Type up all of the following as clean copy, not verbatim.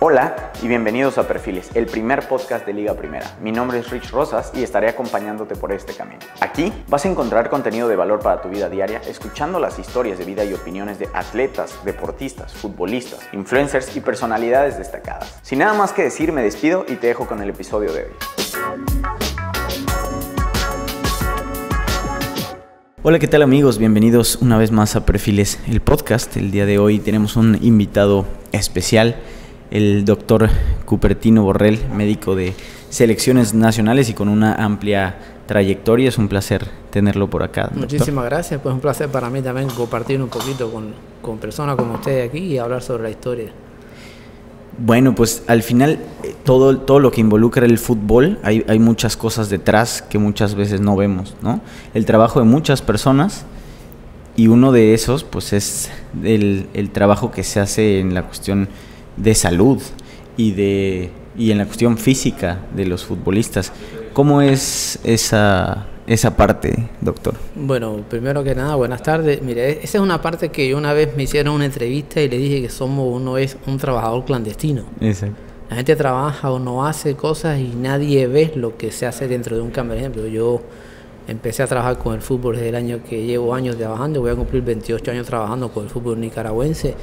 Hola y bienvenidos a Perfiles, el primer podcast de Liga Primera. Mi nombre es Rich Rosas y estaré acompañándote por este camino. Aquí vas a encontrar contenido de valor para tu vida diaria, escuchando las historias de vida y opiniones de atletas, deportistas, futbolistas, influencers y personalidades destacadas. Sin nada más que decir, me despido y te dejo con el episodio de hoy. Hola, ¿qué tal amigos? Bienvenidos una vez más a Perfiles, el podcast. El día de hoy tenemos un invitado especial, el doctor Cupertino Borrell, médico de selecciones nacionales y con una amplia trayectoria. Es un placer tenerlo por acá, doctor. Muchísimas gracias, pues un placer para mí también compartir un poquito con personas como ustedes aquí y hablar sobre la historia. Bueno, pues al final todo lo que involucra el fútbol, hay muchas cosas detrás que muchas veces no vemos, ¿no? El trabajo de muchas personas, y uno de esos pues es el trabajo que se hace en la cuestión de salud y en la cuestión física de los futbolistas. ¿Cómo es esa parte, doctor? Bueno, primero que nada, buenas tardes. Mire, esa es una parte que yo una vez me hicieron una entrevista y le dije que uno es un trabajador clandestino. Exacto. La gente trabaja o no hace cosas y nadie ve lo que se hace dentro de un campo. Por ejemplo, yo empecé a trabajar con el fútbol desde el año que llevo años trabajando. Voy a cumplir 28 años trabajando con el fútbol nicaragüense.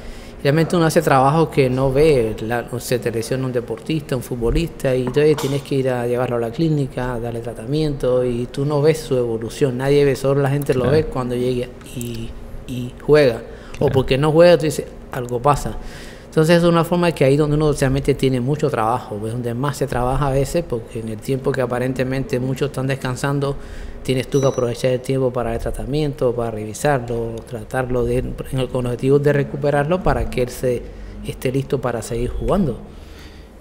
Realmente uno hace trabajos que no ve. Se te lesiona un deportista, un futbolista, y entonces tienes que ir a llevarlo a la clínica, darle tratamiento, y tú no ves su evolución. Nadie ve, solo la gente lo ve cuando llega y juega. Claro. O porque no juega, tú dices, algo pasa. Entonces es una forma que ahí donde uno realmente tiene mucho trabajo, pues donde más se trabaja a veces, porque en el tiempo que aparentemente muchos están descansando, tienes tú que aprovechar el tiempo para el tratamiento, para revisarlo, tratarlo con objetivos de recuperarlo para que él esté listo para seguir jugando.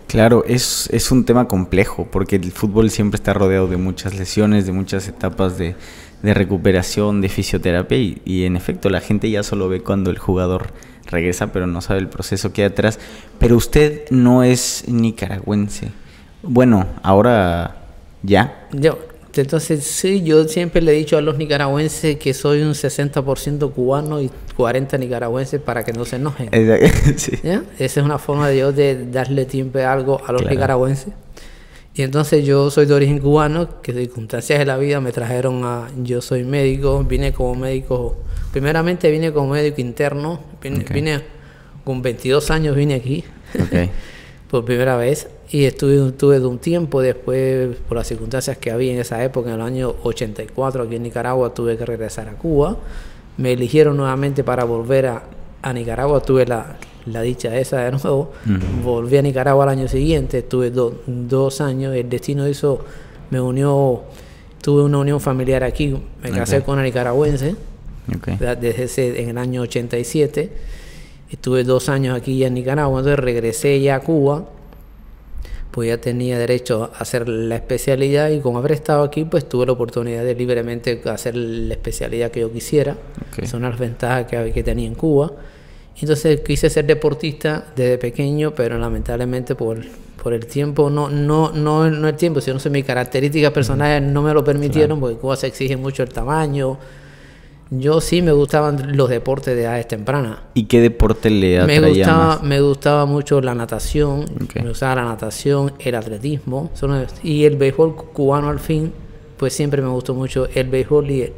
Claro, es un tema complejo porque el fútbol siempre está rodeado de muchas lesiones, de muchas etapas de recuperación, de fisioterapia y en efecto la gente ya solo ve cuando el jugador regresa, pero no sabe el proceso que hay atrás. Pero usted no es nicaragüense. Bueno, ahora ya. Entonces, sí, yo siempre le he dicho a los nicaragüenses que soy un 60% cubano y 40% nicaragüense para que no se enojen. Sí. ¿Ya? Esa es una forma de yo de darle tiempo a algo a los nicaragüenses. Y entonces yo soy de origen cubano, que circunstancias de la vida me trajeron yo soy médico, vine como médico, primeramente vine como médico interno, vine con 22 años, vine aquí por primera vez. Y estuve de un tiempo, después por las circunstancias que había en esa época, en el año 84 aquí en Nicaragua, tuve que regresar a Cuba. Me eligieron nuevamente para volver a Nicaragua, tuve la dicha esa de nuevo. Volví a Nicaragua al año siguiente, estuve dos años, el destino hizo, tuve una unión familiar aquí, me casé con una nicaragüense, en el año 87, estuve 2 años aquí ya en Nicaragua, entonces regresé ya a Cuba. Pues ya tenía derecho a hacer la especialidad y como haber estado aquí, pues tuve la oportunidad de libremente hacer la especialidad que yo quisiera. Son las ventajas que tenía en Cuba. Entonces quise ser deportista desde pequeño, pero lamentablemente por el tiempo, no el tiempo, sino mis características personales no me lo permitieron, porque en Cuba se exige mucho el tamaño. Yo sí me gustaban los deportes de edades tempranas. ¿Y qué deporte le atraía más? Me gustaba mucho la natación, me gustaba la natación, el atletismo, y el béisbol cubano al fin, pues siempre me gustó mucho el béisbol y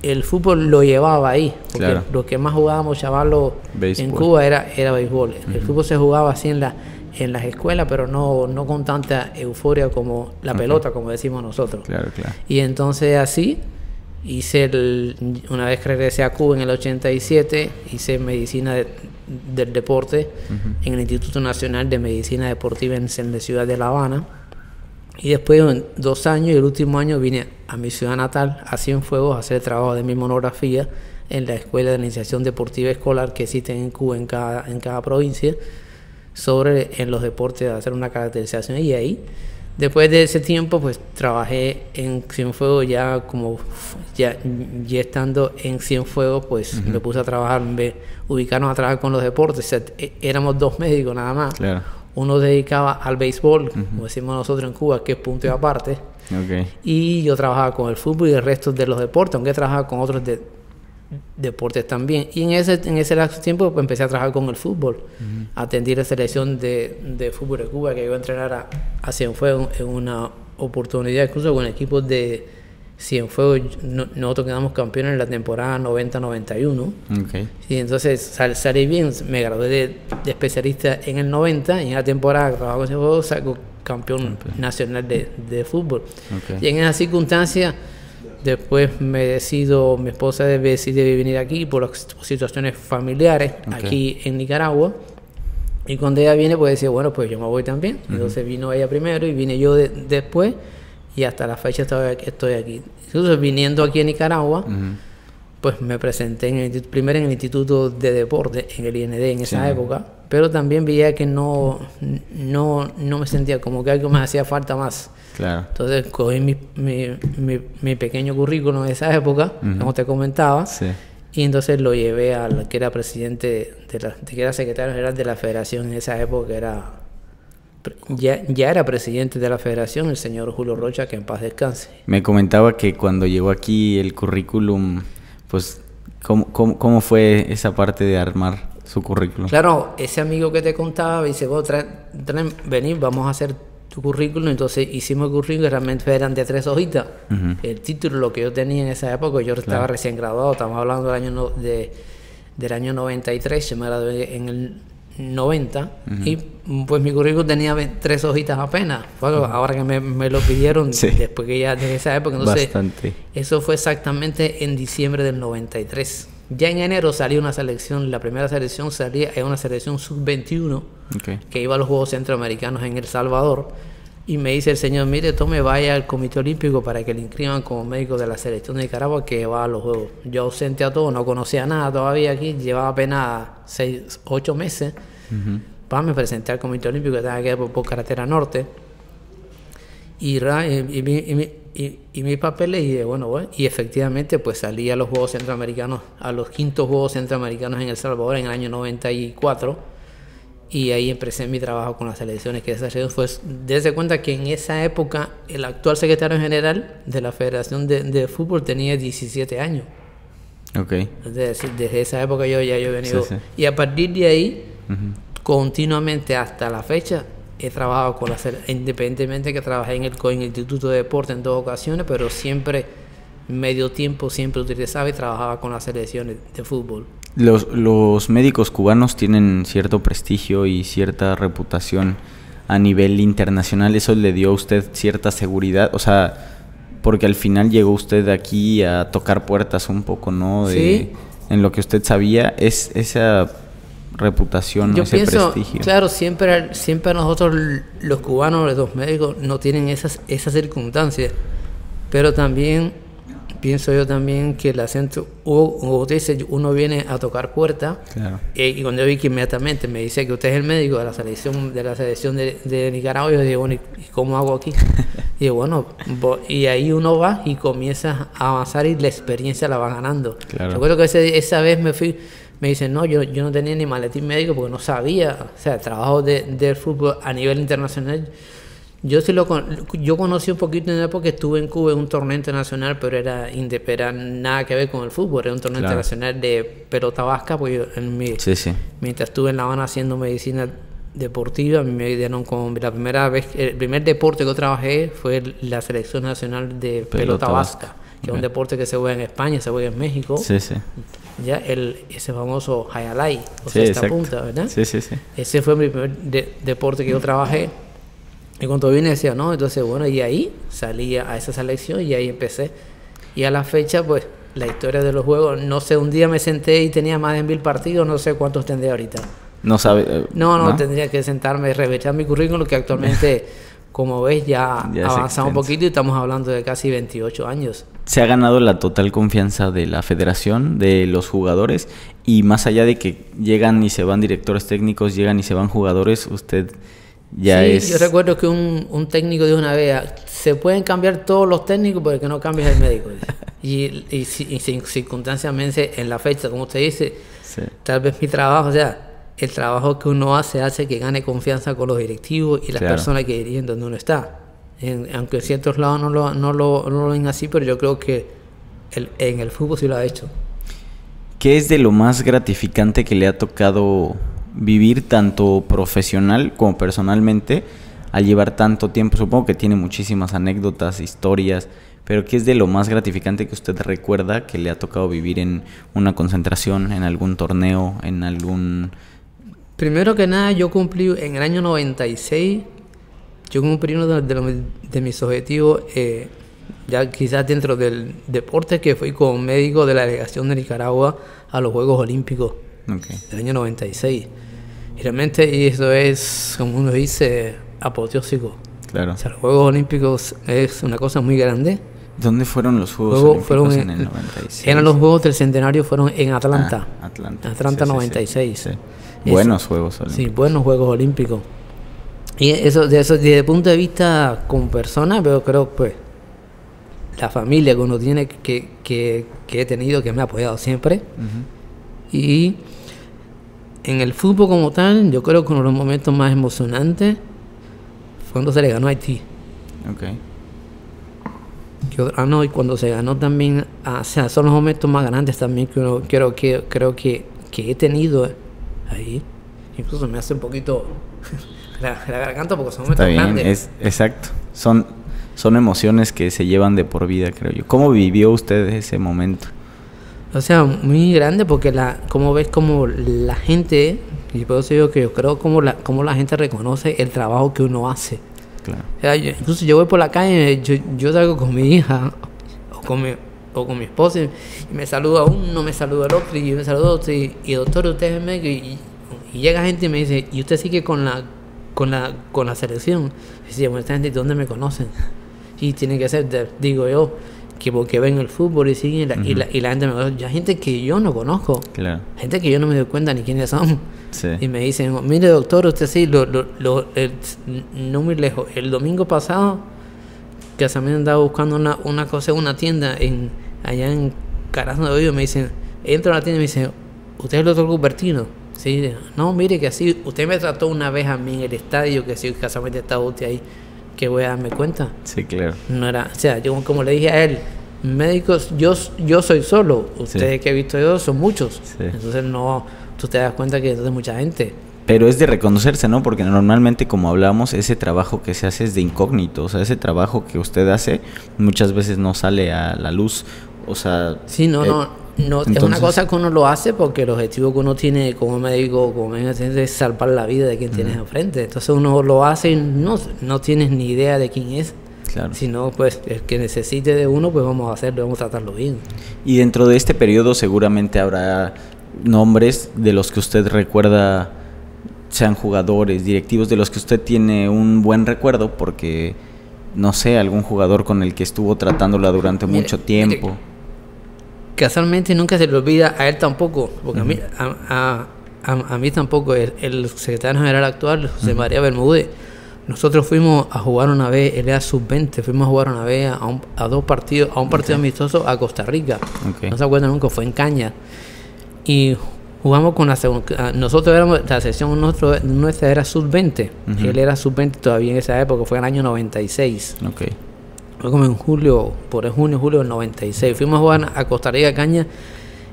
el fútbol lo llevaba ahí, porque lo que más jugábamos chavalos en Cuba era béisbol. El fútbol se jugaba así en las escuelas, pero no con tanta euforia como la pelota, como decimos nosotros. Claro. Y entonces así una vez que regresé a Cuba en el 87, hice medicina del deporte en el Instituto Nacional de Medicina Deportiva en la ciudad de La Habana. Y después, en 2 años, y el último año, vine a mi ciudad natal, a Cienfuegos, a hacer el trabajo de mi monografía en la Escuela de Iniciación Deportiva Escolar que existen en Cuba, en cada provincia, en los deportes, hacer una caracterización. Y ahí, después de ese tiempo, pues trabajé en Cienfuegos ya estando en Cienfuegos, pues me puse a trabajar, ubicarnos a trabajar con los deportes. O sea, éramos 2 médicos nada más. Uno dedicaba al béisbol, como decimos nosotros en Cuba, que es punto y aparte. Y yo trabajaba con el fútbol y el resto de los deportes, aunque trabajaba con otros deportes también. Y en ese lapso de tiempo pues, empecé a trabajar con el fútbol. Atendí la selección de fútbol de Cuba, que iba a entrenar a Cienfuegos en una oportunidad, incluso con equipos de Cienfuegos. Nosotros quedamos campeones en la temporada 90-91. Okay. Y entonces salí bien, me gradué de especialista en el 90, y en la temporada que trabajaba con Cienfuegos salgo campeón nacional de fútbol. Okay. Y en esa circunstancia después mi esposa decide venir aquí por las situaciones familiares, aquí en Nicaragua. Y cuando ella viene, pues decía, bueno, pues yo me voy también. Entonces vino ella primero y vine yo después, y hasta la fecha estoy aquí. Entonces, viniendo aquí a Nicaragua, pues me presenté primero en el Instituto de Deporte, en el IND en esa época, pero también veía que no me sentía, como que algo me hacía falta más. Claro. Entonces cogí mi pequeño currículum en esa época, como te comentaba, y entonces lo llevé al que era presidente, que era secretario general de la federación en esa época, ya era presidente de la federación, el señor Julio Rocha, que en paz descanse. Me comentaba que cuando llegó aquí el currículum, pues, ¿cómo fue esa parte de armar su currículum? Claro, ese amigo que te contaba me dice, vos vení, vamos a hacer tu currículum. Entonces hicimos el currículum, realmente eran de 3 hojitas. El título, lo que yo tenía en esa época, yo estaba recién graduado, estamos hablando del año 93, yo me gradué en el 90, y pues mi currículum tenía 3 hojitas apenas. Ahora que me lo pidieron, después que ya desde esa época, entonces bastante. Eso fue exactamente en diciembre del 93. Ya en enero salió una selección, la primera selección salía, era una selección sub-21, que iba a los Juegos Centroamericanos en El Salvador, y me dice el señor, mire, tome, vaya al Comité Olímpico para que le inscriban como médico de la selección de Nicaragua que va a los Juegos. Yo ausente a todo, no conocía nada todavía aquí, llevaba apenas 8 meses. Me presenté al Comité Olímpico, que estaba aquí por Carretera Norte, y mis papeles, y bueno, y efectivamente pues salí a los Juegos Centroamericanos, a los 5º Juegos Centroamericanos en El Salvador en el año 94, y ahí empecé mi trabajo con las selecciones, que esa fue, desde cuenta que en esa época el actual secretario general de la Federación de Fútbol tenía 17 años. Es decir, desde esa época yo he venido, y a partir de ahí, continuamente hasta la fecha, he trabajado con independientemente que trabajé en el Instituto de Deporte en 2 ocasiones, pero siempre medio tiempo, siempre utilizaba y trabajaba con las selecciones de fútbol. Los médicos cubanos tienen cierto prestigio y cierta reputación a nivel internacional. ¿Eso le dio a usted cierta seguridad? O sea, porque al final llegó usted aquí a tocar puertas un poco, ¿no? En lo que usted sabía, es esa reputación, yo ese pienso, prestigio. Claro, siempre nosotros los cubanos, los médicos, no tienen esas circunstancias, pero también pienso yo también que el acento, como usted dice, uno viene a tocar puertas, y cuando yo vi que inmediatamente me dice que usted es el médico de la selección de Nicaragua, yo digo, bueno, ¿y cómo hago aquí? Y digo, bueno, y ahí uno va y comienza a avanzar, y la experiencia la va ganando. Recuerdo que esa vez me dicen, no, yo no tenía ni maletín médico porque no sabía, o sea, el trabajo del fútbol a nivel internacional. Yo conocí un poquito en la época que estuve en Cuba en un torneo internacional, pero era nada que ver con el fútbol, era un torneo internacional de pelota vasca, porque yo mientras estuve en La Habana haciendo medicina deportiva, me dieron como la primera vez, el primer deporte que yo trabajé fue la selección nacional de pelota vasca, que es un deporte que se juega en España, se juega en México. Ya ese famoso Hayalay, o sea, esta punta, ¿verdad? Ese fue mi primer deporte que yo trabajé. Y cuando vine decía, no, entonces bueno, y ahí salí a esa selección y ahí empecé. Y a la fecha, pues, la historia de los juegos, no sé, un día me senté y tenía más de 1000 partidos, no sé cuántos tendré ahorita. No sabe. No, tendría que sentarme y revisar mi currículum, que actualmente, como ves, ya avanzamos un poquito y estamos hablando de casi 28 años. Se ha ganado la total confianza de la federación, de los jugadores, y más allá de que llegan y se van directores técnicos, llegan y se van jugadores, usted ya es... Yo recuerdo que un técnico dijo una vez, se pueden cambiar todos los técnicos, pero que no cambies el médico. y circunstancialmente en la fecha, como usted dice, tal vez mi trabajo, o sea, el trabajo que uno hace que gane confianza con los directivos y las personas que dirigen donde uno está. Aunque en ciertos lados no lo ven así, pero yo creo que en el fútbol sí lo ha hecho. ¿Qué es de lo más gratificante que le ha tocado vivir tanto profesional como personalmente al llevar tanto tiempo? Supongo que tiene muchísimas anécdotas, historias, pero ¿qué es de lo más gratificante que usted recuerda que le ha tocado vivir en una concentración, en algún torneo, en algún... Primero que nada, yo cumplí en el año 96, yo cumplí uno de mis objetivos, ya quizás dentro del deporte, que fui como médico de la delegación de Nicaragua a los Juegos Olímpicos del año 96. Y realmente eso es, como uno dice, apoteósico. Claro. O sea, los Juegos Olímpicos es una cosa muy grande. ¿Dónde fueron los Juegos Olímpicos en el 96? Eran los Juegos del Centenario, fueron en Atlanta. Atlanta, sí, 96. Sí. Buenos Juegos Olímpicos. Sí, buenos Juegos Olímpicos. Y eso desde el punto de vista como persona, pero creo pues la familia que uno tiene, que he tenido, que me ha apoyado siempre. Y en el fútbol como tal, yo creo que uno de los momentos más emocionantes fue cuando se le ganó a Haití. Y cuando se ganó también, o sea, son los momentos más grandes también que uno creo que he tenido ahí. Incluso me hace un poquito la garganta porque son momentos grandes. Exacto. Son emociones que se llevan de por vida, creo yo. ¿Cómo vivió usted ese momento? O sea, muy grande porque como ves como la gente, y por eso digo que yo creo como la gente reconoce el trabajo que uno hace. Claro. O sea, incluso yo voy por la calle, yo salgo con mi hija o con mi esposa y me saluda uno, me saluda el otro y me saluda otro y doctor, usted es médico y llega gente y me dice, ¿y usted sigue con la selección? Y dice, bueno, esta gente, ¿dónde me conocen? Y tiene que ser, digo yo, que porque ven el fútbol y siguen y la gente me conoce. Ya gente que yo no conozco, claro. Gente que yo no me doy cuenta ni quiénes son. Sí. Y me dicen, mire doctor, usted sí, no muy lejos, el domingo pasado, que también andaba buscando una cosa en una tienda allá en Carazo de Oído, me dicen, entro a la tienda y me dicen, ¿usted es el doctor Cupertino? Sí, no, mire que así, usted me trató una vez a mí en el estadio, que sí, casualmente estaba usted ahí, que voy a darme cuenta. Sí, claro. No era, o sea, yo como le dije a él, médicos, yo soy solo, ustedes que he visto yo son muchos, entonces no, tú te das cuenta que es mucha gente. Pero es de reconocerse, ¿no? Porque normalmente, como hablamos, ese trabajo que se hace es de incógnito, o sea, ese trabajo que usted hace muchas veces no sale a la luz, o sea... Sí, no, entonces, es una cosa que uno lo hace porque el objetivo que uno tiene como médico, es salvar la vida de quien tienes enfrente. Entonces uno lo hace y no tienes ni idea de quién es. Claro. Sino pues el que necesite de uno, pues vamos a hacerlo, vamos a tratarlo bien. Y dentro de este periodo seguramente habrá nombres de los que usted recuerda, sean jugadores, directivos, de los que usted tiene un buen recuerdo porque, no sé, algún jugador con el que estuvo tratándola durante mucho tiempo. Casualmente nunca se le olvida a él tampoco, porque a mí tampoco, el secretario general actual, José María Bermúdez, nosotros fuimos a jugar una vez, él era sub-20, fuimos a jugar una vez a dos partidos, a un partido amistoso a Costa Rica. No se acuerdan nunca, fue en Caña. Y jugamos con la segunda, nosotros éramos, la sección nuestra era sub-20, él era sub-20 todavía en esa época, fue en el año 96. Fue como en junio, julio del 96. Fuimos a jugar a Costa Rica, Caña,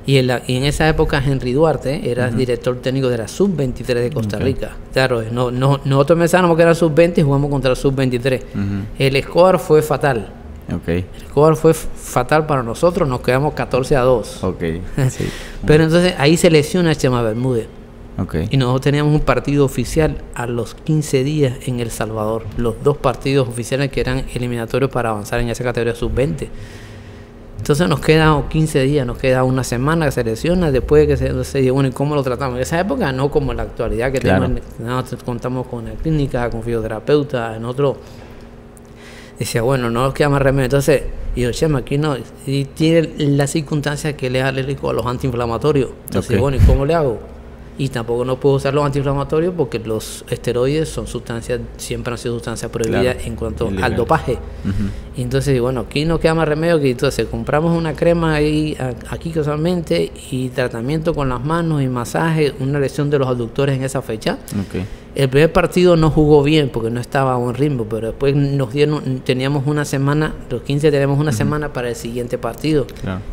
y en esa época Henry Duarte era director técnico de la sub-23 de Costa Rica. Claro, nosotros pensábamos que era sub-20 y jugamos contra la sub-23. El score fue fatal. El score fue fatal para nosotros, nos quedamos 14-2. Sí. Pero entonces ahí se lesiona a Chema Bermúdez. Y nosotros teníamos un partido oficial a los 15 días en El Salvador. Los dos partidos oficiales que eran eliminatorios para avanzar en esa categoría sub-20. Entonces nos quedan 15 días, nos queda una semana que se lesiona, después de que se bueno, ¿y cómo lo tratamos? En esa época no como en la actualidad que nosotros contamos con la clínica, con fisioterapeuta, en otro. Decía, bueno, no nos queda más remedio. Entonces, y yo, Chema, aquí no, y tiene la circunstancia que le es alérgico a los antiinflamatorios. Entonces, bueno, ¿y cómo le hago? y tampoco no puedo usar los antiinflamatorios porque los esteroides son sustancias, siempre han sido sustancias prohibidas en cuanto al dopaje. Y entonces, bueno, aquí no queda más remedio que entonces compramos una crema ahí, aquí casualmente, y tratamiento con las manos y masaje, una lesión de los aductores en esa fecha. El primer partido no jugó bien porque no estaba a buen ritmo, pero después teníamos una semana, los 15 tenemos una semana para el siguiente partido.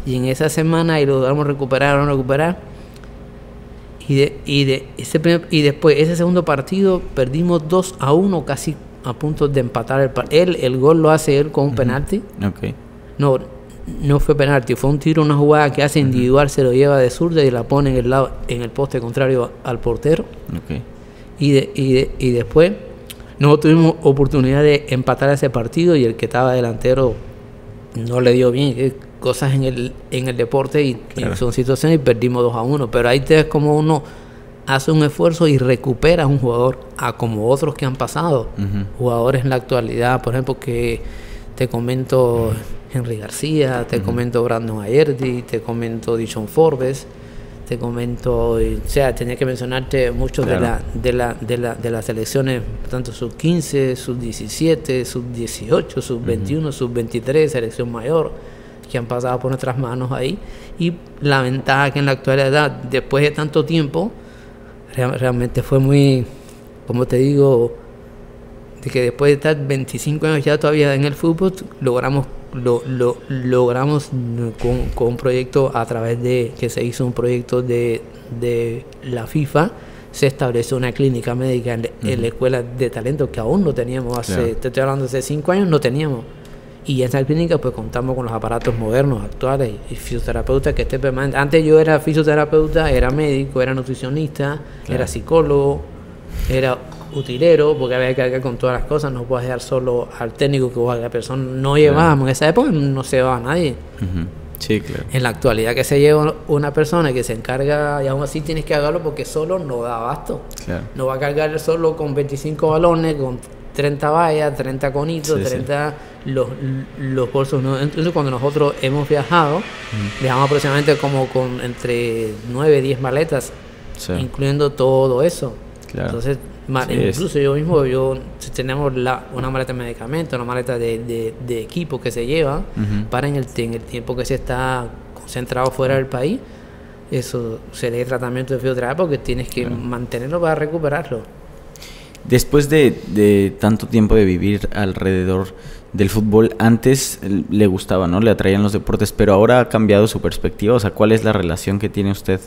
Y en esa semana ahí lo vamos a recuperar. Y después ese segundo partido perdimos 2-1, casi a punto de empatar el partido. El gol lo hace él con un penalti. No fue penalti, fue un tiro, una jugada que hace individual, se lo lleva de zurda y la pone en el poste contrario al portero. Y después no tuvimos oportunidad de empatar ese partido y el que estaba delantero no le dio bien. Cosas en el deporte y son situaciones y perdimos 2-1, pero ahí te ves como uno hace un esfuerzo y recupera a un jugador, a como otros que han pasado, jugadores en la actualidad, por ejemplo, que te comento Henry García, te comento Brandon Ayerdi, te comento Dishon Forbes, te comento, o sea, tenía que mencionarte muchos de las selecciones, tanto sub-15, sub-17, sub-18, sub-21, sub-23, selección mayor, que han pasado por nuestras manos ahí. Y la ventaja que en la actualidad, después de tanto tiempo, realmente fue muy, como te digo, de que después de estar 25 años ya todavía en el fútbol, logramos con un proyecto a través de que se hizo un proyecto de la FIFA, se estableció una clínica médica en la escuela de talento que aún no teníamos te estoy hablando hace 5 años, no teníamos. Y en esa clínica pues contamos con los aparatos modernos, actuales, y fisioterapeutas que estén permanentes. Antes yo era fisioterapeuta, era médico, era nutricionista, era psicólogo, era utilero, porque había que cargar con todas las cosas, no puedes dejar solo al técnico que vos, la persona no llevábamos. En esa época no se llevaba a nadie. Sí, claro. En la actualidad que se lleva una persona que se encarga, y aún así tienes que hacerlo porque solo no da abasto. No va a cargar solo con 25 balones, con 30 vallas, 30 conitos, 30 los bolsos, ¿no? Entonces cuando nosotros hemos viajado, viajamos aproximadamente como con entre 9 y 10 maletas, incluyendo todo eso. Entonces, incluso yo mismo, tenemos una maleta de medicamentos, una maleta de equipo que se lleva para en el tiempo que se está concentrado fuera del país, eso se le da tratamiento de fisioterapia porque tienes que mantenerlo para recuperarlo. Después de tanto tiempo de vivir alrededor del fútbol, antes le gustaba, ¿no? Le atraían los deportes, pero ahora ha cambiado su perspectiva. O sea, ¿cuál es la relación que tiene usted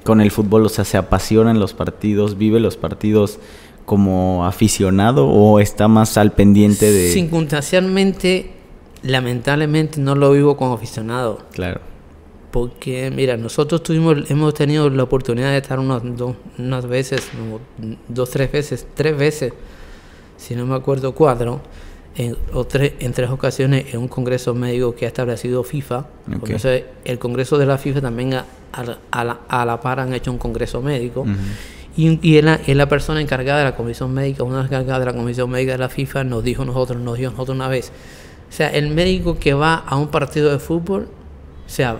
con el fútbol? O sea, ¿se apasiona en los partidos, vive los partidos como aficionado o está más al pendiente de...? Circunstancialmente, lamentablemente no lo vivo como aficionado. Claro. Porque, mira, nosotros hemos tenido la oportunidad de estar unas veces, 3 veces, si no me acuerdo 4, en 3 ocasiones en un congreso médico que ha establecido FIFA. Entonces, el congreso de la FIFA también a la par han hecho un congreso médico. Y es la persona encargada de la comisión médica, una encargada de la comisión médica de la FIFA, nos dijo nosotros una vez. O sea, el médico que va a un partido de fútbol, o sea,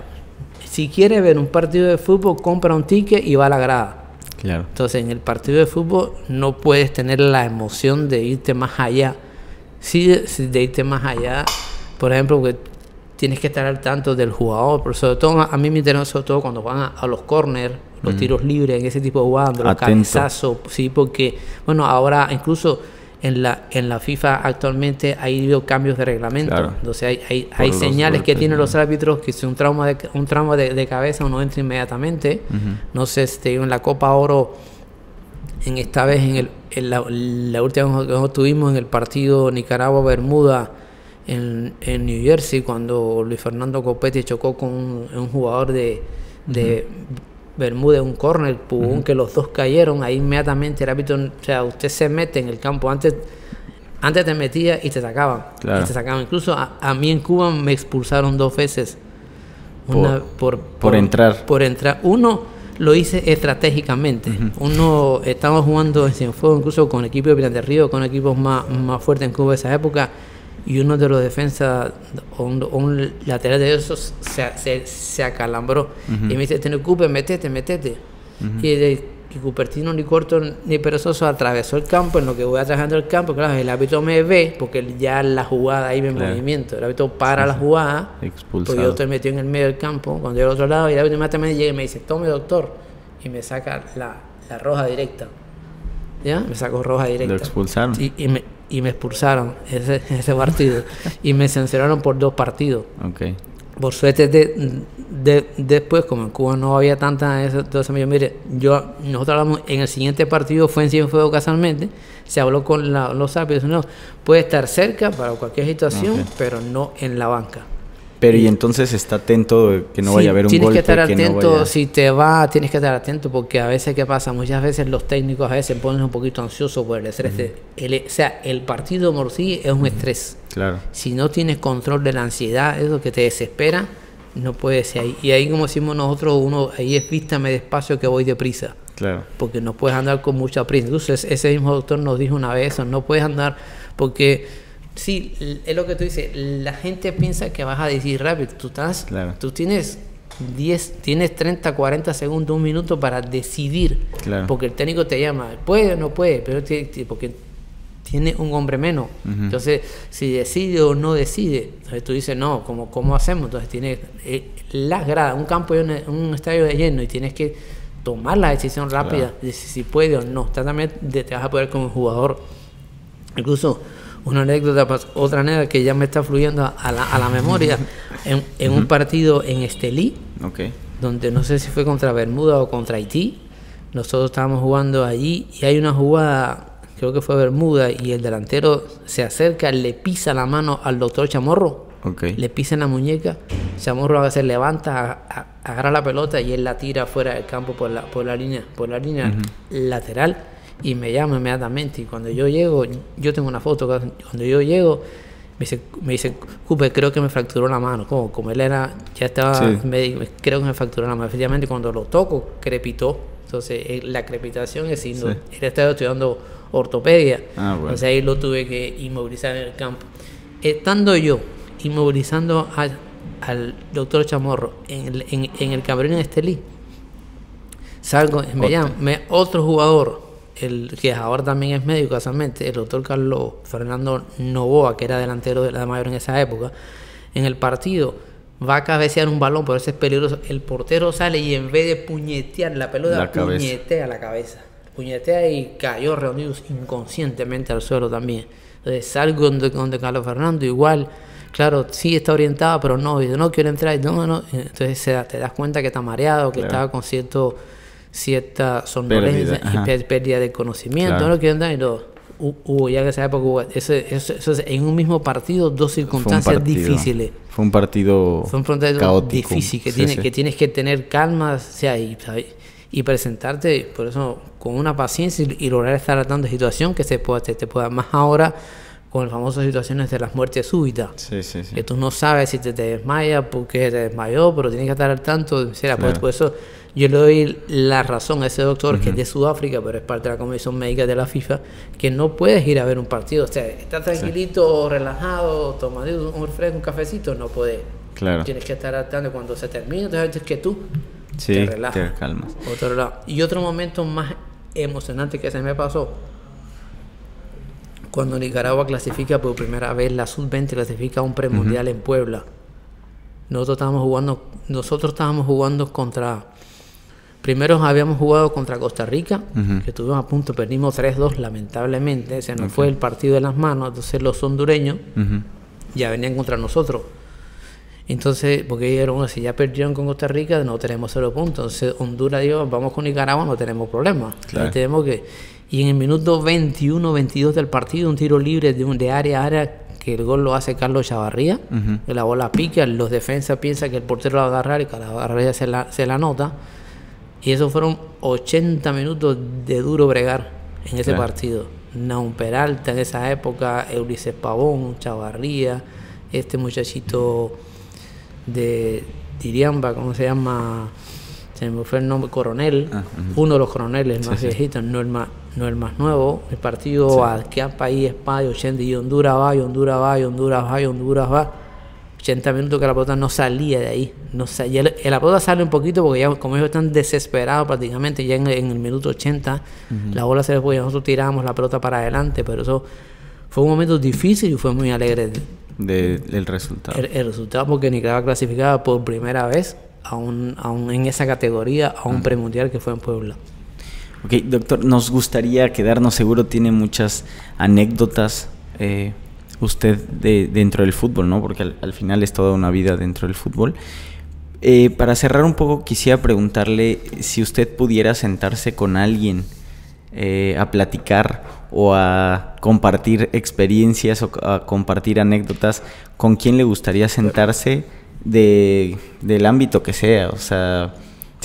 si quiere ver un partido de fútbol, compra un ticket y va a la grada. Claro. Entonces, en el partido de fútbol no puedes tener la emoción de irte más allá. Sí, de irte más allá, por ejemplo, que tienes que estar al tanto del jugador, pero sobre todo, a mí me interesa sobre todo cuando van a los corners, los tiros libres, en ese tipo de jugadas, los cabezazos, sí, porque, bueno, ahora incluso en la FIFA actualmente ha habido cambios de reglamento. Entonces hay señales que tienen los árbitros que si un trauma de cabeza uno entra inmediatamente. No sé, en la Copa Oro, esta vez en la última que tuvimos en el partido Nicaragua-Bermuda en New Jersey, cuando Luis Fernando Copete chocó con un jugador de Bermuda, un córner, que los dos cayeron, ahí inmediatamente el árbitro, o sea, usted se mete en el campo, antes te metía y te sacaban. Incluso a mí en Cuba me expulsaron 2 veces. Una por entrar. Uno lo hice estratégicamente. Uno, estábamos jugando en Cienfuegos, incluso con equipos de Pinar del Río, con equipos más fuertes en Cuba de esa época, y uno de los defensas, un lateral de esos, se acalambró. Y me dice, te no ocupes, metete. Y y Cupertino, ni corto ni perezoso, atravesó el campo. En lo que voy atrasando el campo, claro, el árbitro me ve, porque ya la jugada ahí me movimiento. El árbitro para la jugada, expulsado, porque yo estoy metido en el medio del campo. Cuando llego al otro lado, y el árbitro inmediatamente llega y me dice, tome, doctor, y me saca la roja directa. ¿Ya? Me sacó roja directa. ¿Lo expulsaron? Y me expulsaron ese partido. Y me sancionaron por 2 partidos. Okay. Por suerte, después, como en Cuba no había tanta... Entonces me dijo, mire, nosotros hablamos, en el siguiente partido fue en Cienfuegos casualmente, se habló con los árbitros, no, puede estar cerca para cualquier situación, pero no en la banca. Pero y entonces está atento de que no vaya a haber un golpe. Tienes que estar atento, no vaya... si tienes que estar atento, porque a veces, ¿qué pasa? Muchas veces los técnicos a veces se ponen un poquito ansiosos por el estrés. O sea, el partido por sí es un estrés. Claro. Si no tienes control de la ansiedad, eso que te desespera, no puede ser ahí. Y ahí, como decimos nosotros, ahí es vístame despacio que voy deprisa. Claro. Porque no puedes andar con mucha prisa. Incluso ese mismo doctor nos dijo una vez eso, no puedes andar porque... Sí, es lo que tú dices, la gente piensa que vas a decir rápido, tú tienes 30, 40 segundos, 1 minuto para decidir, porque el técnico te llama, puede o no puede, pero porque tiene un hombre menos, entonces si decide o no decide, entonces tú dices, no, ¿cómo hacemos? Entonces tienes las gradas, un campo, un estadio de lleno y tienes que tomar la decisión rápida de si puede o no, también te vas a poder como jugador, incluso... Una anécdota, otra anécdota que ya me está fluyendo a la memoria, en un partido en Estelí, donde no sé si fue contra Bermuda o contra Haití, nosotros estábamos jugando allí y hay una jugada, creo que fue Bermuda, y el delantero se acerca, le pisa la mano al doctor Chamorro, le pisa en la muñeca, Chamorro a veces levanta, agarra la pelota y él la tira fuera del campo por la línea lateral. Y me llama inmediatamente, y cuando yo llego, yo tengo una foto, cuando yo llego, me dice, Cooper, creo que me fracturó la mano, como él ya estaba médico, creo que me fracturó la mano, efectivamente cuando lo toco, crepitó, entonces la crepitación es signo, él estaba estudiando ortopedia, entonces ahí lo tuve que inmovilizar en el campo. Estando yo inmovilizando al doctor Chamorro en el camerino de Estelí, salgo, me llama, otro jugador, el que ahora también es médico casualmente, el doctor Carlos Fernando Novoa, que era delantero de la mayor en esa época, en el partido va a cabecear un balón, pero ese es peligroso, el portero sale y en vez de puñetear la pelota, puñetea la cabeza, puñetea y cayó reunido inconscientemente al suelo también. Entonces salgo donde Carlos Fernando, igual, claro, sí está orientado, pero no quiero entrar, no, entonces te das cuenta que está mareado, que estaba con cierta somnolencia y pérdida de conocimiento, no quiero entrar, y hubo ya en esa época eso en un mismo partido, 2 circunstancias difíciles. Fue un partido caótico, difícil, que tienes que tener calma, o sea, y presentarte, por eso, con una paciencia y lograr estar al tanto de situación que te pueda, más ahora con las famosas situaciones de las muertes súbitas, que tú no sabes si te desmayas porque te desmayó, pero tienes que estar al tanto, por eso yo le doy la razón a ese doctor que es de Sudáfrica, pero es parte de la Comisión Médica de la FIFA, que no puedes ir a ver un partido, o sea, estás tranquilito, relajado, tomando un refresco, un cafecito, no puedes. Tienes que estar al tanto cuando se termina, entonces que tú te relajas, te calmas. Y otro momento más emocionante que se me pasó, cuando Nicaragua clasifica por primera vez, la Sub-20 clasifica a un premundial en Puebla. Nosotros estábamos jugando contra... Primero habíamos jugado contra Costa Rica, que estuvimos a punto, perdimos 3-2 lamentablemente, se nos fue el partido de las manos, entonces los hondureños ya venían contra nosotros. Entonces, porque ellos dijeron, si ya perdieron con Costa Rica, no tenemos 0 puntos. Entonces Honduras dijo, vamos con Nicaragua, no tenemos problema. Y en el minuto 21-22 del partido, un tiro libre de área a área, que el gol lo hace Carlos Chavarría, que la bola pica, los defensas piensan que el portero la va a agarrar y Chavarría se la anota. Y esos fueron 80 minutos de duro bregar en ese partido. Naum Peralta en esa época, Ulises Pavón, Chavarría, este muchachito de Tiriamba, ¿cómo se llama? Se me fue el nombre, Coronel, uno de los coroneles más viejitos, no el más nuevo. El partido a qué país es 80 y Honduras va. 80 minutos que la pelota no salía de ahí. La pelota sale un poquito porque ya como ellos están desesperados prácticamente, ya en el minuto 80 la bola se les fue y nosotros tiramos la pelota para adelante, pero eso fue un momento difícil y fue muy alegre del resultado. El resultado, porque Nicaragua clasificaba por primera vez aún en esa categoría a un premundial que fue en Puebla. Ok, doctor, nos gustaría quedarnos, seguro tiene muchas anécdotas usted dentro del fútbol, ¿no? Porque al final es toda una vida dentro del fútbol. Para cerrar un poco, quisiera preguntarle si usted pudiera sentarse con alguien a platicar o a compartir experiencias o a compartir anécdotas, ¿con quién le gustaría sentarse del ámbito que sea? O sea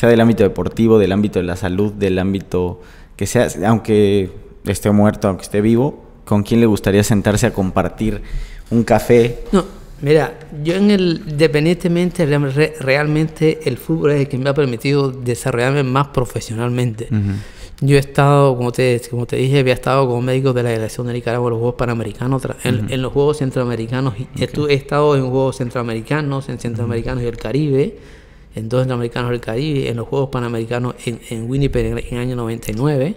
del ámbito deportivo, del ámbito de la salud, del ámbito que sea, aunque esté muerto, aunque esté vivo, ¿con quién le gustaría sentarse a compartir un café? No, mira, yo independientemente, realmente el fútbol es el que me ha permitido desarrollarme más profesionalmente. Yo he estado, como te dije, había estado como médico de la delegación de Nicaragua en los Juegos Panamericanos, en los Juegos Centroamericanos. He estado en Juegos Centroamericanos, en Centroamericanos y el Caribe, en 2 Centroamericanos del Caribe, en los Juegos Panamericanos en Winnipeg en el año 99.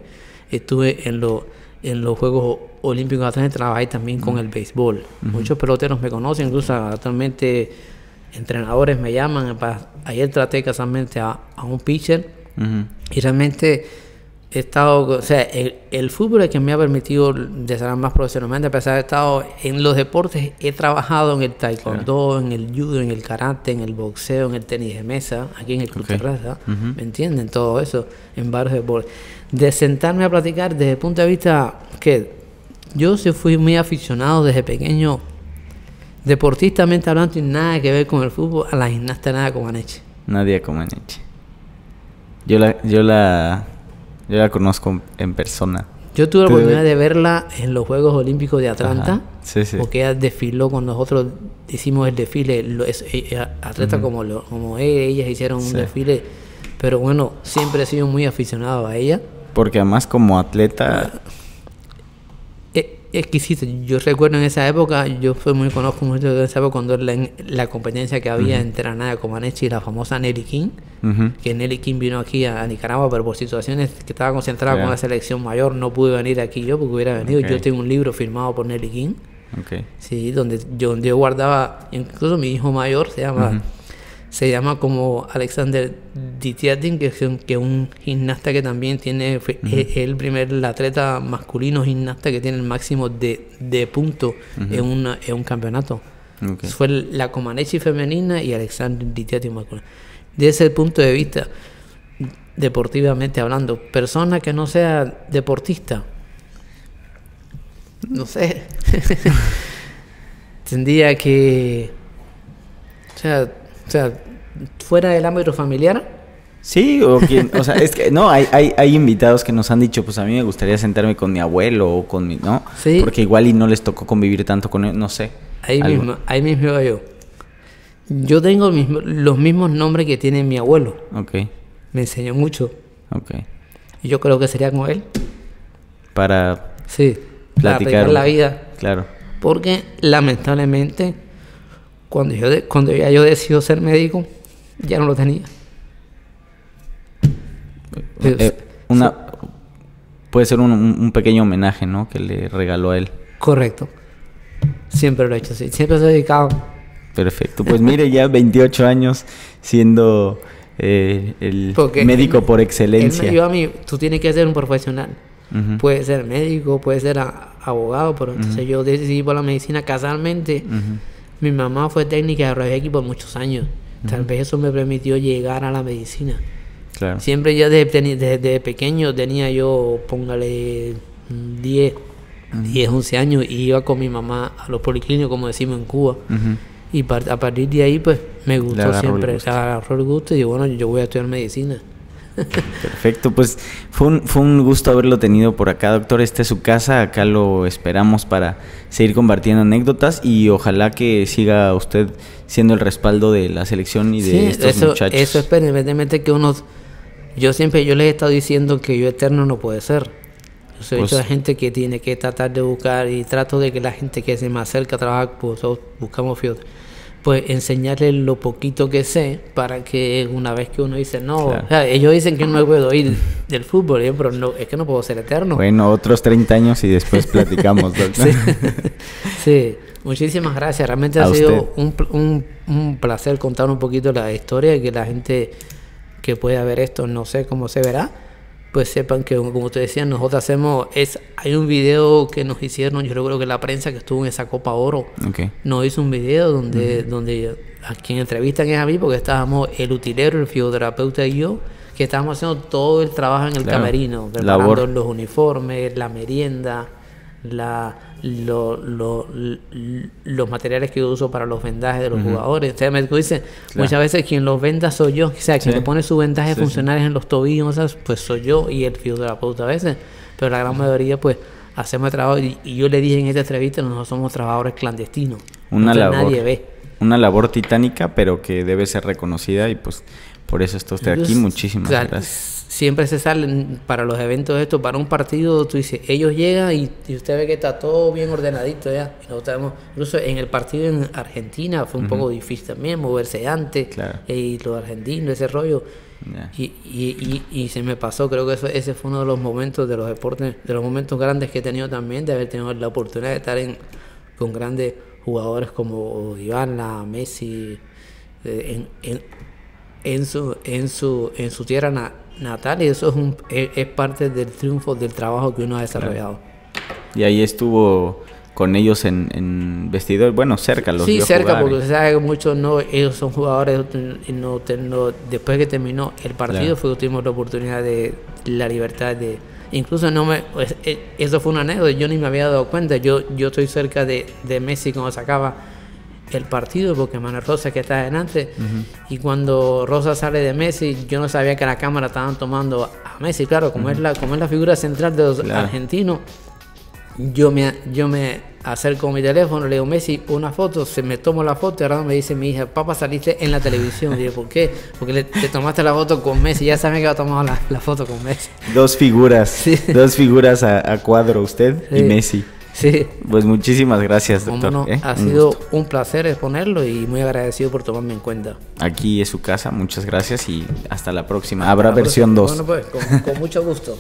Estuve en los Juegos Olímpicos de Atlanta, trabajé también con el béisbol. Muchos peloteros me conocen, incluso actualmente entrenadores me llaman. Ayer traté casualmente a un pitcher y realmente he estado, o sea, el fútbol es el que me ha permitido desarrollar más profesionalmente. A pesar de haber estado en los deportes, he trabajado en el taekwondo, en el judo, en el karate, en el boxeo, en el tenis de mesa, aquí en el Club Terraza, ¿me entienden? Todo eso, en varios deportes. De sentarme a platicar desde el punto de vista que yo sí fui muy aficionado desde pequeño, deportistamente hablando, y nada que ver con el fútbol, a la gimnasta nada Comaneci. Nadia Comaneci. Yo la conozco en persona. Yo tuve la oportunidad de verla en los Juegos Olímpicos de Atlanta, sí. Porque ella desfiló cuando nosotros hicimos el desfile. Atletas como ellas hicieron un desfile, pero bueno, siempre he sido muy aficionado a ella. Porque además como atleta... exquisito. Yo recuerdo en esa época, yo conozco mucho de esa época cuando la competencia que había entre Nadia Comaneci y la famosa Nelly King, que Nelly King vino aquí a Nicaragua, pero por situaciones que estaba concentrada con la selección mayor no pude venir aquí yo, porque hubiera venido. Yo tengo un libro firmado por Nelly King, sí, donde yo guardaba, incluso mi hijo mayor se llama como Alexander Ditiatin, que es un gimnasta que también tiene, es el atleta masculino gimnasta que tiene el máximo de puntos en un campeonato. Fue la Comaneci femenina y Alexander Ditiatin masculino. Desde ese punto de vista, deportivamente hablando, persona que no sea deportista, no sé, tendría que, o sea, fuera del ámbito familiar. Sí, o sea, es que no, hay invitados que nos han dicho, pues a mí me gustaría sentarme con mi abuelo o con mi, ¿no? Sí. Porque igual y no les tocó convivir tanto con él, no sé. Ahí mismo yo. Yo tengo los mismos nombres que tiene mi abuelo. Me enseñó mucho. Y yo creo que sería con él. Para platicar la vida. Claro. Porque lamentablemente cuando ya yo decido ser médico, ya no lo tenía. Puede ser un pequeño homenaje, ¿no? Que le regaló a él. Correcto. Siempre lo he hecho así. Siempre se ha dedicado. Perfecto. Pues mire, ya 28 años siendo el médico por excelencia. Él me dijo a mí, tú tienes que ser un profesional. Puede ser médico, puede ser abogado, pero entonces yo decidí por la medicina casualmente. Mi mamá fue técnica de rayos X por muchos años. Tal vez eso me permitió llegar a la medicina. Claro. Siempre ya desde pequeño tenía yo, póngale 10, 11 años, y iba con mi mamá a los policlínicos, como decimos en Cuba. Y a partir de ahí, pues, me gustó siempre. Agarró el gusto y bueno, yo voy a estudiar medicina. Perfecto, pues fue un gusto haberlo tenido por acá, doctor. Esta es su casa, acá lo esperamos para seguir compartiendo anécdotas y ojalá que siga usted siendo el respaldo de la selección y de estos muchachos. Eso es evidentemente que yo les he estado diciendo que yo eterno no puede ser. Yo soy mucha gente que tiene que tratar de buscar, y trato de que la gente que se me acerca a trabajar, pues buscamos pues enseñarles lo poquito que sé para que una vez que uno dice no, Claro. o sea, ellos dicen que no puedo ir del fútbol, pero no, es que no puedo ser eterno. Bueno, otros 30 años y después platicamos, doctor. Sí. Sí, muchísimas gracias. Realmente ha sido un placer contar un poquito la historia y que la gente que pueda ver esto, no sé cómo se verá, pues sepan que, como ustedes decían, nosotros hay un video que nos hicieron, yo creo que la prensa que estuvo en esa Copa Oro, Okay. nos hizo un video donde a quien entrevistan es a mí, porque estábamos el utilero, el fisioterapeuta y yo, que estábamos haciendo todo el trabajo en el camerino, preparando los uniformes, la merienda, los materiales que yo uso para los vendajes de los jugadores. Ustedes me dicen, muchas veces quien los venda soy yo, o sea, quien le pone sus vendajes funcionales en los tobillos, pues soy yo y el fisioterapeuta a veces, pero la gran mayoría pues hacemos el trabajo y yo le dije en esta entrevista, nosotros somos trabajadores clandestinos, nadie ve. Una labor titánica, pero que debe ser reconocida y pues por eso está usted aquí. Muchísimas gracias. Siempre se salen para los eventos estos, para un partido, tú dices, ellos llegan y usted ve que está todo bien ordenadito ya. Y nosotros tenemos, incluso en el partido en Argentina fue un poco difícil también moverse antes, y los argentinos, ese rollo. Y se me pasó, creo que ese fue uno de los momentos de los deportes, de los momentos grandes que he tenido también, de haber tenido la oportunidad de estar con grandes jugadores como Dybala, Messi, en su tierra natal, y eso es parte del triunfo del trabajo que uno ha desarrollado. Y ahí estuvo con ellos en vestidor, bueno, cerca los vio cerca, jugar, porque se sabe que muchos ellos son jugadores y después que terminó el partido fue que tuvimos la oportunidad de la libertad de, incluso eso fue una anécdota, yo ni me había dado cuenta, yo estoy cerca de Messi cuando sacaba el partido, porque Manuel Rosa que está delante, y cuando Rosa sale de Messi, yo no sabía que la cámara estaban tomando a Messi, claro, como es la figura central de los argentinos, yo me acerco a mi teléfono, le digo, Messi, una foto, me tomo la foto y ahora me dice mi hija, papá, saliste en la televisión. Y digo, ¿por qué? Porque te tomaste la foto con Messi, ya saben que va a tomar la foto con Messi. Dos figuras a cuadro, usted y Messi. Sí. Pues muchísimas gracias, doctor. No, ha sido un placer exponerlo y muy agradecido por tomarme en cuenta. Aquí es su casa, muchas gracias y hasta la próxima. Habrá versión 2. Bueno, pues, con mucho gusto.